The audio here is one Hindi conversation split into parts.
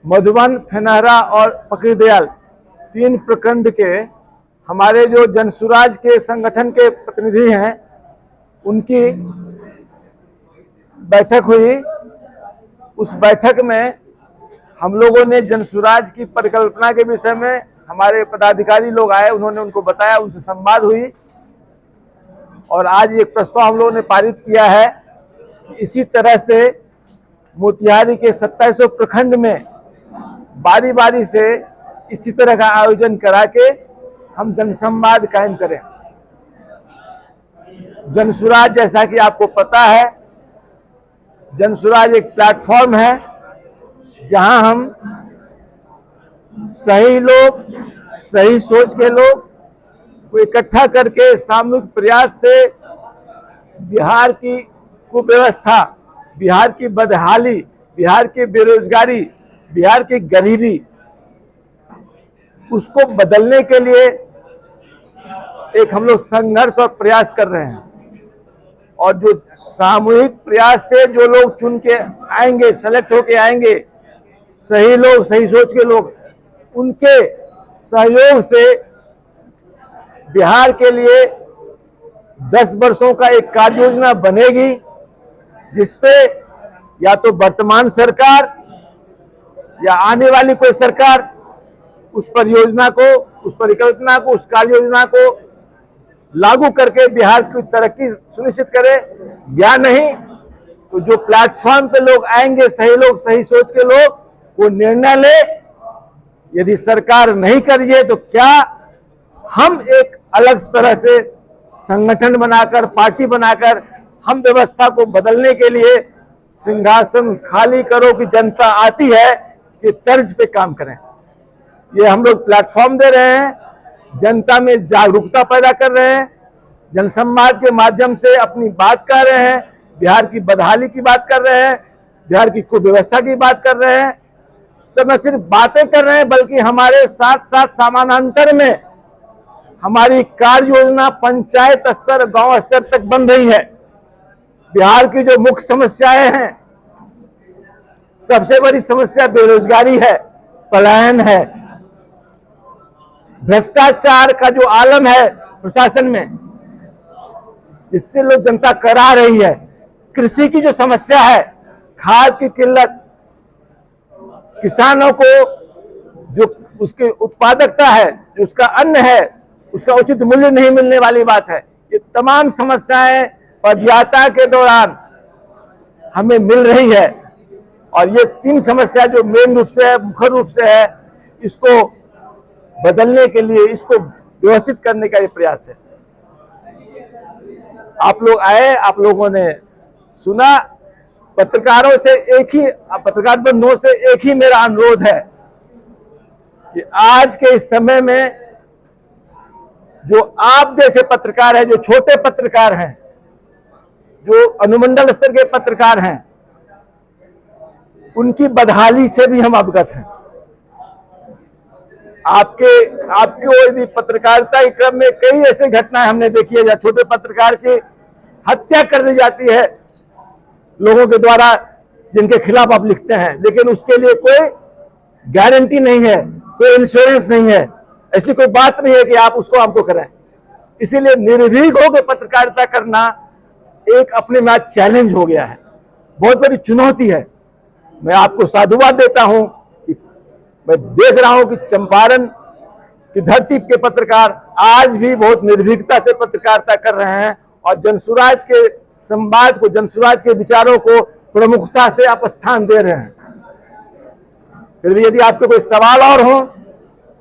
मधुबन, फेनहरा और पकड़ीदयाल 3 प्रखंड के हमारे जो जनसुराज के संगठन के प्रतिनिधि हैं, उनकी बैठक हुई। उस बैठक में हम लोगों ने जनसुराज की परिकल्पना के विषय में हमारे पदाधिकारी लोग आए, उन्होंने उनको बताया, उनसे संवाद हुई और आज एक प्रस्ताव हम लोगों ने पारित किया है कि इसी तरह से मोतिहारी के 2700 प्रखंड में बारी बारी से इसी तरह का आयोजन करा के हम जनसंवाद कायम करें। जनसुराज, जैसा कि आपको पता है, जनसुराज एक प्लेटफॉर्म है जहां हम सही लोग, सही सोच के लोग को इकट्ठा करके सामूहिक प्रयास से बिहार की कुव्यवस्था, बिहार की बदहाली, बिहार की बेरोजगारी, बिहार की गरीबी, उसको बदलने के लिए एक हम लोग संघर्ष और प्रयास कर रहे हैं। और जो सामूहिक प्रयास से जो लोग चुन के आएंगे, सेलेक्ट होके आएंगे, सही लोग, सही सोच के लोग, उनके सहयोग से बिहार के लिए 10 वर्षों का एक कार्य योजना बनेगी, जिसपे या तो वर्तमान सरकार या आने वाली कोई सरकार उस परियोजना को, उस परिकल्पना को, उस कार्य योजना को लागू करके बिहार की तरक्की सुनिश्चित करे, या नहीं तो जो प्लेटफॉर्म पे लोग आएंगे, सही लोग, सही सोच के लोग, वो निर्णय ले। यदि सरकार नहीं करिए तो क्या हम एक अलग तरह से संगठन बनाकर, पार्टी बनाकर हम व्यवस्था को बदलने के लिए सिंहासन खाली करो कि जनता आती है कि तर्ज पे काम करें। ये हम लोग प्लेटफॉर्म दे रहे हैं, जनता में जागरूकता पैदा कर रहे हैं, जनसंवाद के माध्यम से अपनी बात कह रहे हैं, बिहार की बदहाली की बात कर रहे हैं, बिहार की कुव्यवस्था की बात कर रहे हैं। सब न सिर्फ बातें कर रहे हैं, बल्कि हमारे साथ साथ समानांतर में हमारी कार्य योजना पंचायत स्तर, गांव स्तर तक बन रही है। बिहार की जो मुख्य समस्याएं हैं, सबसे बड़ी समस्या बेरोजगारी है, पलायन है, भ्रष्टाचार का जो आलम है प्रशासन में, इससे लोग जनता करा रही है। कृषि की जो समस्या है, खाद की किल्लत, किसानों को जो उसकी उत्पादकता है, जो उसका अन्न है, उसका उचित मूल्य नहीं मिलने वाली बात है। ये तमाम समस्याएं पदयात्रा के दौरान हमें मिल रही है और ये 3 समस्या जो मेन रूप से है, मुख्य रूप से है, इसको बदलने के लिए, इसको व्यवस्थित करने का ये प्रयास है। आप लोग आए, आप लोगों ने सुना। पत्रकारों से एक ही, पत्रकार बंधुओं से एक ही मेरा अनुरोध है कि आज के इस समय में जो आप जैसे पत्रकार हैं, जो छोटे पत्रकार हैं, जो अनुमंडल स्तर के पत्रकार हैं, उनकी बदहाली से भी हम अवगत हैं। आपके यदि पत्रकारिता के क्रम में कई ऐसे घटनाएं हमने देखी है जहां छोटे पत्रकार की हत्या कर दी जाती है लोगों के द्वारा जिनके खिलाफ आप लिखते हैं, लेकिन उसके लिए कोई गारंटी नहीं है, कोई इंश्योरेंस नहीं है, ऐसी कोई बात नहीं है कि आप उसको हमको करें। इसीलिए निर्भीक होकर पत्रकारिता करना एक अपने में चैलेंज हो गया है, बहुत बड़ी चुनौती है। मैं आपको साधुवाद देता हूं कि मैं देख रहा हूं कि चंपारण की धरती के पत्रकार आज भी बहुत निर्भीकता से पत्रकारिता कर रहे हैं और जनसुराज के संवाद को, जनसुराज के विचारों को प्रमुखता से आप स्थान दे रहे हैं। फिर भी यदि आपके कोई सवाल और हो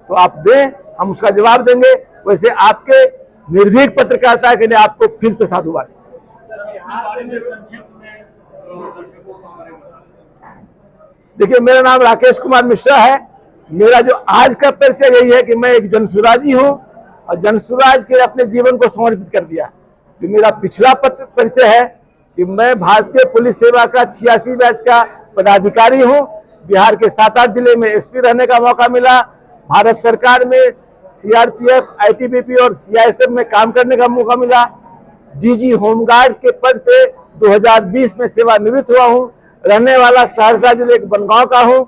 तो आप दें, हम उसका जवाब देंगे। वैसे आपके निर्भीक पत्रकारिता के लिए आपको फिर से साधुवाद। देखिए, मेरा नाम राकेश कुमार मिश्रा है। मेरा जो आज का परिचय यही है कि मैं एक जनसुराजी हूं और जनसुराज के अपने जीवन को समर्पित कर दिया। जो मेरा पिछला परिचय है कि मैं भारतीय पुलिस सेवा का 86 बैच का पदाधिकारी हूं। बिहार के 7-8 जिले में एसपी रहने का मौका मिला। भारत सरकार में सीआरपीएफ, आईटीबीपी और सीआईएसएफ में काम करने का मौका मिला। डीजी होमगार्ड के पद पे 2020 में सेवानिवृत्त हुआ हूं। रहने वाला सहरसा जिले के बनगांव का हूं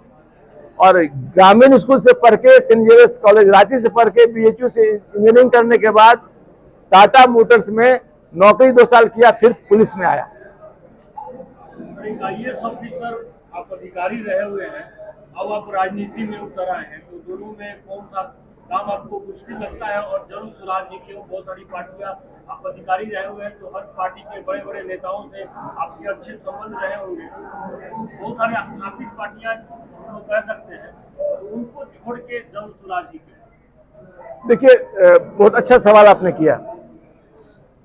और ग्रामीण स्कूल से पढ़ के सेंट जेवियर्स कॉलेज रांची से पढ़ के BHU से इंजीनियरिंग करने के बाद टाटा मोटर्स में नौकरी 2 साल किया, फिर पुलिस में आया। एक IAS ऑफिसर आप अधिकारी रहे हुए हैं, अब आप राजनीति में उतर आए हैं, तो दोनों में कौन सा काम आपको मुश्किल लगता है? और जन स्वराज जी के बहुत सारी पार्टियां, आप अधिकारी रहे हुए हैं तो हर पार्टी के बड़े बड़े नेताओं से आपके अच्छे संबंध रहे होंगे, बहुत सारी स्थापित पार्टियां हम कह सकते हैं, तो उनको छोड़ के जन स्वराज जी के। देखिए, बहुत अच्छा सवाल आपने किया।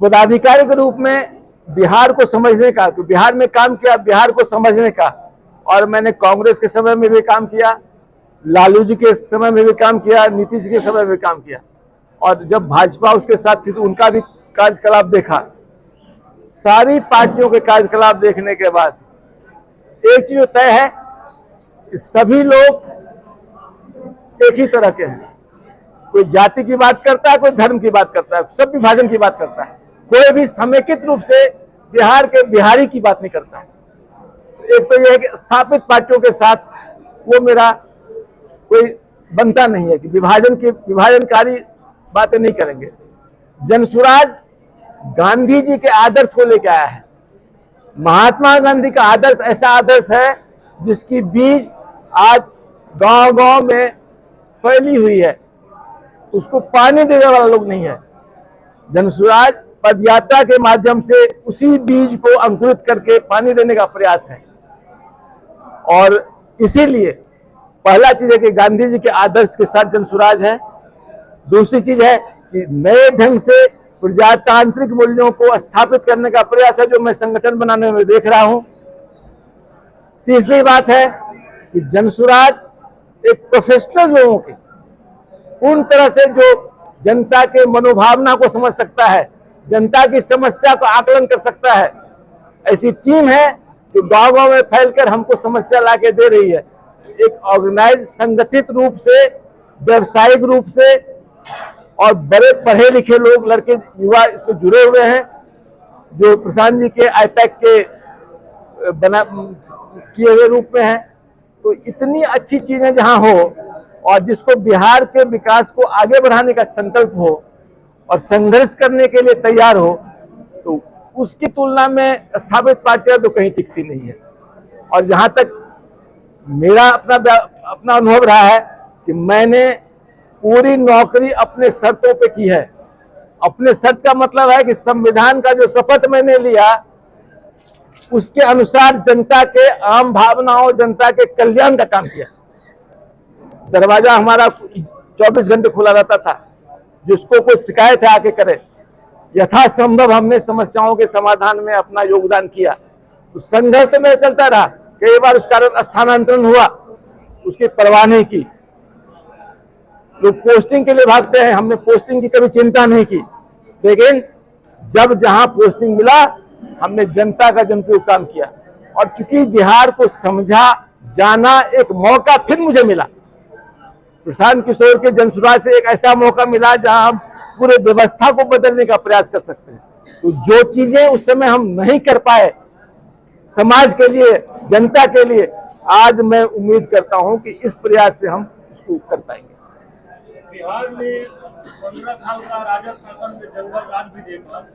पदाधिकारी के रूप में बिहार को समझने का, तो बिहार में काम किया, बिहार को समझने का, और मैंने कांग्रेस के समय में भी काम किया, लालू जी के समय में भी काम किया, नीतीश के समय में भी काम किया, और जब भाजपा उसके साथ थी तो उनका भी कार्यकलाप देखा। सारी पार्टियों के कार्यकलाप देखने के बाद एक चीज तय है कि सभी लोग एक ही तरह के हैं। कोई जाति की बात करता है, कोई धर्म की बात करता है, सब विभाजन की बात करता है, कोई भी समेकित रूप से बिहार के बिहारी की बात नहीं करता है। एक तो यह है कि स्थापित पार्टियों के साथ वो मेरा कोई बनता नहीं है कि विभाजनकारी बातें नहीं करेंगे। जनसुराज गांधी जी के आदर्श को लेकर आया है। महात्मा गांधी का आदर्श ऐसा आदर्श है जिसकी बीज आज गांव-गांव में फैली हुई है, उसको पानी देने वाला लोग नहीं है। जनसुराज पदयात्रा के माध्यम से उसी बीज को अंकुरित करके पानी देने का प्रयास है, और इसीलिए पहला चीज है कि गांधी जी के आदर्श के साथ जनसुराज है। दूसरी चीज है कि नए ढंग से प्रजातांत्रिक मूल्यों को स्थापित करने का प्रयास है, जो मैं संगठन बनाने में देख रहा हूं। तीसरी बात है कि जनसुराज एक प्रोफेशनल लोगों की पूर्ण तरह से जो जनता के मनोभावना को समझ सकता है, जनता की समस्या को आकलन कर सकता है, ऐसी टीम है जो गांव-गांव में फैलकर हमको समस्या लाके दे रही है। एक ऑर्गेनाइज संगठित रूप से, व्यवसायिक रूप से, और बड़े पढ़े लिखे लोग, लड़के युवा इसमें जुड़े हुए हैं, जो प्रशांत जी के IPAC के बना किए हुए रूप में हैं। तो इतनी अच्छी चीजें जहां हो और जिसको बिहार के विकास को आगे बढ़ाने का संकल्प हो और संघर्ष करने के लिए तैयार हो, तो उसकी तुलना में स्थापित पार्टियां तो कहीं टिकती नहीं है। और जहां तक मेरा अपना अनुभव रहा है कि मैंने पूरी नौकरी अपने शर्तों पे की है। अपने शर्त का मतलब है कि संविधान का जो शपथ मैंने लिया उसके अनुसार जनता के आम भावनाओं, जनता के कल्याण का काम किया। दरवाजा हमारा 24 घंटे खुला रहता था, जिसको कोई शिकायत है आके करे। यथासंभव हमने समस्याओं के समाधान में अपना योगदान किया। तो संघर्ष तो मेरा चलता रहा, कई बार उस कारण स्थानांतरण हुआ, उसकी परवाह नहीं की। लोग पोस्टिंग के लिए भागते हैं, हमने पोस्टिंग की कभी चिंता नहीं की, लेकिन जब जहां पोस्टिंग मिला हमने जनता का जनप्रयोग काम किया। और चूंकि बिहार को समझा, जाना, एक मौका फिर मुझे मिला। प्रशांत किशोर के जनसुराज से एक ऐसा मौका मिला जहां हम पूरे व्यवस्था को बदलने का प्रयास कर सकते हैं। तो जो चीजें उस समय हम नहीं कर पाए समाज के लिए, जनता के लिए, आज मैं उम्मीद करता हूं कि इस प्रयास से हम उसको कर पाएंगे। बिहार में 15 साल का राजद शासन में जंगल राज भी देखा।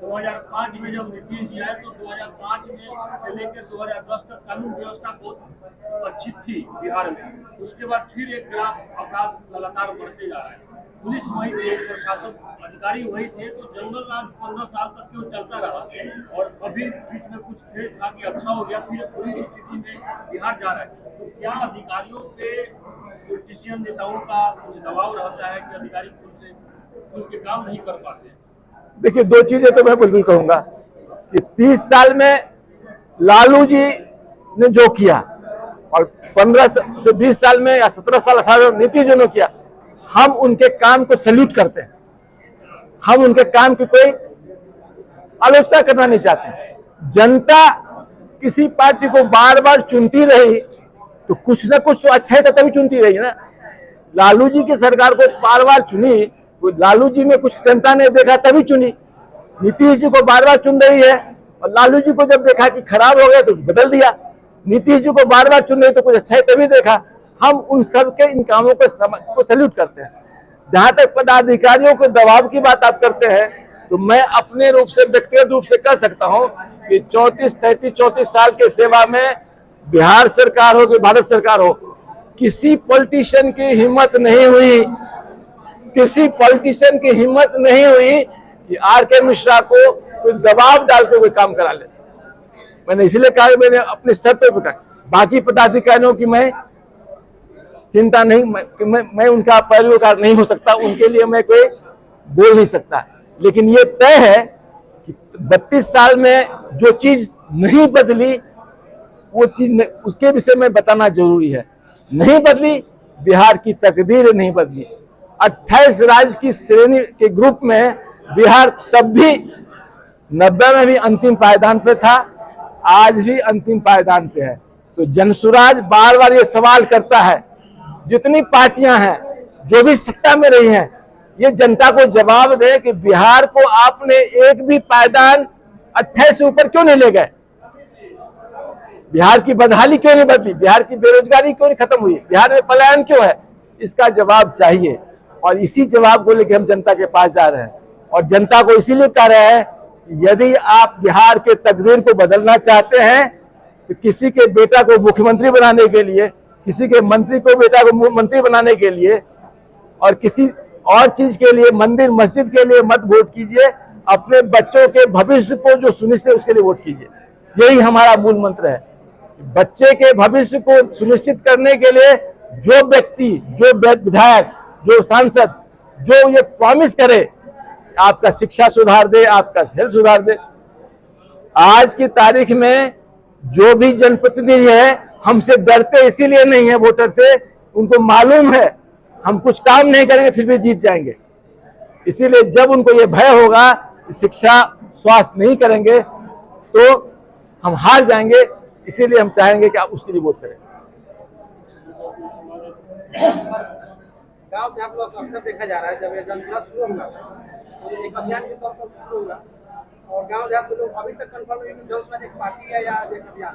2005 में जब नीतीश जी आए तो 2005 में से लेकर 2010 तक कानून व्यवस्था बहुत अच्छी थी बिहार में। उसके बाद फिर एक ग्राफ अपराध लगातार बढ़ते जा रहा है। पुलिस वही थे, प्रशासन अधिकारी वही थे, तो जंगल राज 15 साल तक क्यों चलता रहा? और अभी बीच में कुछ फेज था कि अच्छा हो गया, फिर पूरी स्थिति में बिहार जा रहा है। तो क्या अधिकारियों पे पॉलिटिशियन नेताओं का कुछ दबाव रहता है कि अधिकारी खुल के काम नहीं कर पाते? देखिए, दो चीजें तो मैं बिल्कुल कहूंगा कि 30 साल में लालू जी ने जो किया और 15 से 20 साल में या 17 साल 18 नीतीश जी ने किया, हम उनके काम को सैल्यूट करते हैं। हम उनके काम की कोई आलोचना करना नहीं चाहते। जनता किसी पार्टी को बार बार चुनती रही तो कुछ ना कुछ तो अच्छा है, तभी चुनती रही ना। लालू जी की सरकार को बार बार चुनी, लालू जी में कुछ जनता ने देखा तभी चुनी। नीतीश जी को बार बार चुन रही है और लालू जी को जब देखा कि खराब हो गया तो बदल दिया। नीतीश जी को बार बार चुन रही तो कुछ अच्छा है तभी देखा। हम उन सब के इन कामों को सैल्यूट करते हैं। जहां तक पदाधिकारियों को दबाव की बात आप करते हैं, तो मैं अपने रूप से व्यक्तिगत रूप से कह सकता हूं कि 34 साल के सेवा में बिहार सरकार हो कि भारत सरकार हो, किसी पॉलिटिशियन की हिम्मत नहीं हुई, किसी पॉलिटिशियन की हिम्मत नहीं हुई कि आर.के. मिश्रा को कोई दबाव डाल के कोई काम करा ले। मैंने इसलिए कहा, मैंने अपने सर पे कहा, बाकी पदाधिकारियों की मैं चिंता नहीं, मैं उनका पैरोकार नहीं हो सकता, उनके लिए मैं कोई बोल नहीं सकता। लेकिन ये तय है कि 32 साल में जो चीज नहीं बदली, वो चीज उसके विषय में बताना जरूरी है। नहीं बदली, बिहार की तकदीर नहीं बदली। 28 राज्य की श्रेणी के ग्रुप में बिहार तब भी 90 में भी अंतिम पायदान पे था, आज भी अंतिम पायदान पे है। तो जनसुराज बार बार ये सवाल करता है, जितनी पार्टियां हैं, जो भी सत्ता में रही हैं, ये जनता को जवाब दे कि बिहार को आपने एक भी पायदान 28 से ऊपर क्यों नहीं ले गए? बिहार की बदहाली क्यों नहीं बदली? बिहार की बेरोजगारी क्यों नहीं खत्म हुई? बिहार में पलायन क्यों है? इसका जवाब चाहिए, और इसी जवाब को लेकर हम जनता के पास जा रहे हैं। और जनता को इसीलिए कह रहे हैं, यदि आप बिहार के तकदीर को बदलना चाहते हैं, तो किसी के बेटा को मुख्यमंत्री बनाने के लिए, किसी के मंत्री को बेटा को मंत्री बनाने के लिए, और किसी और चीज के लिए, मंदिर मस्जिद के लिए मत वोट कीजिए। अपने बच्चों के भविष्य को जो सुनिश्चित, उसके लिए वोट कीजिए। यही हमारा मूल मंत्र है। बच्चे के भविष्य को सुनिश्चित करने के लिए जो व्यक्ति, जो विधायक, जो सांसद, जो ये प्रॉमिस करे आपका शिक्षा सुधार दे, आपका हेल्थ सुधार दे, आज की तारीख में जो भी जनप्रतिनिधि है, हमसे डरते इसीलिए नहीं है वोटर से, उनको मालूम है हम कुछ काम नहीं करेंगे फिर भी जीत जाएंगे। इसीलिए जब उनको ये भय होगा कि शिक्षा स्वास्थ्य नहीं करेंगे तो हम हार जाएंगे, इसीलिए हम चाहेंगे कि आप उसके लिए वोट करें। गांव देहात लोग अक्सर देखा जा रहा है, जब ये जनसुराज शुरू होगा तो एक अभियान के तौर पर शुरू होगा, और गांव देहात के लोग अभी तक कंफर्म नहीं कि जनसुराज एक पार्टी है या एक अभियान।